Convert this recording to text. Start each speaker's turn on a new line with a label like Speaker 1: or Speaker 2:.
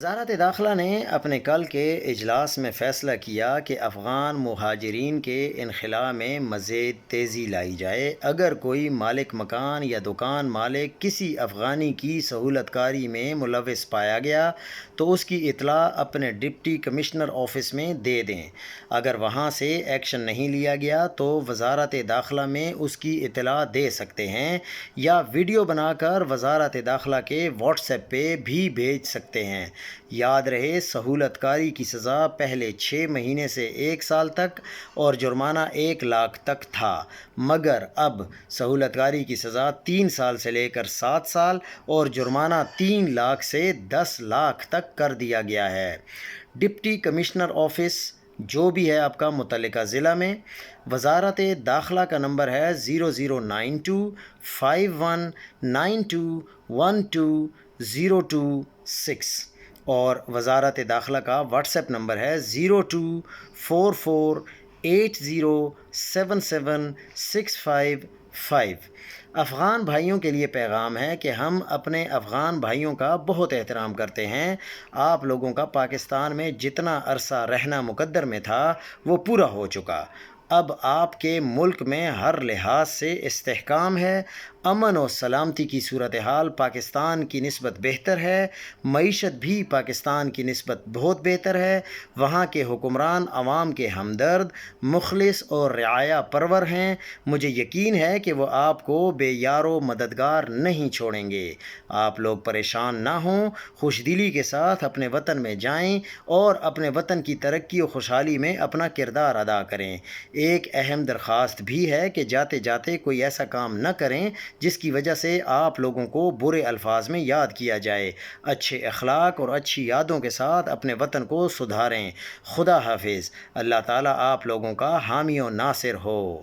Speaker 1: وزارت داخلہ نے اپنے کل کے اجلاس میں فیصلہ کیا کہ افغان مہاجرین کے انخلاء میں مزید تیزی لائی جائے۔ اگر کوئی مالک مکان یا دکان مالک کسی افغانی کی سہولت کاری میں ملوث پایا گیا تو اس کی اطلاع اپنے ڈپٹی کمشنر آفس میں دے دیں۔ اگر وہاں سے ایکشن نہیں لیا گیا تو وزارت داخلہ میں اس کی اطلاع دے سکتے ہیں یا ویڈیو بنا کر وزارت داخلہ کے واٹس ایپ پہ بھی بھیج سکتے ہیں۔ یاد رہے، سہولت کاری کی سزا پہلے 6 مہینے سے 1 سال تک اور جرمانہ 1 لاکھ تک تھا، مگر اب سہولت کاری کی سزا 3 سال سے لے کر 7 سال اور جرمانہ 3 لاکھ سے 10 لاکھ تک کر دیا گیا ہے۔ ڈپٹی کمشنر آفس جو بھی ہے آپ کا متعلقہ ضلع میں، وزارت داخلہ کا نمبر ہے 009251921226 اور وزارت داخلہ کا واٹس ایپ نمبر ہے 0244807765۔ افغان بھائیوں کے لیے پیغام ہے کہ ہم اپنے افغان بھائیوں کا بہت احترام کرتے ہیں۔ آپ لوگوں کا پاکستان میں جتنا عرصہ رہنا مقدر میں تھا وہ پورا ہو چکا۔ اب آپ کے ملک میں ہر لحاظ سے استحکام ہے۔ امن و سلامتی کی صورتحال پاکستان کی نسبت بہتر ہے، معیشت بھی پاکستان کی نسبت بہت بہتر ہے۔ وہاں کے حکمران عوام کے ہمدرد، مخلص اور رعایا پرور ہیں۔ مجھے یقین ہے کہ وہ آپ کو بے یار و مددگار نہیں چھوڑیں گے۔ آپ لوگ پریشان نہ ہوں، خوش دلی کے ساتھ اپنے وطن میں جائیں اور اپنے وطن کی ترقی و خوشحالی میں اپنا کردار ادا کریں۔ ایک اہم درخواست بھی ہے کہ جاتے جاتے کوئی ایسا کام نہ کریں جس کی وجہ سے آپ لوگوں کو برے الفاظ میں یاد کیا جائے۔ اچھے اخلاق اور اچھی یادوں کے ساتھ اپنے وطن کو سدھاریں۔ خدا حافظ۔ اللہ تعالیٰ آپ لوگوں کا حامی و ناصر ہو۔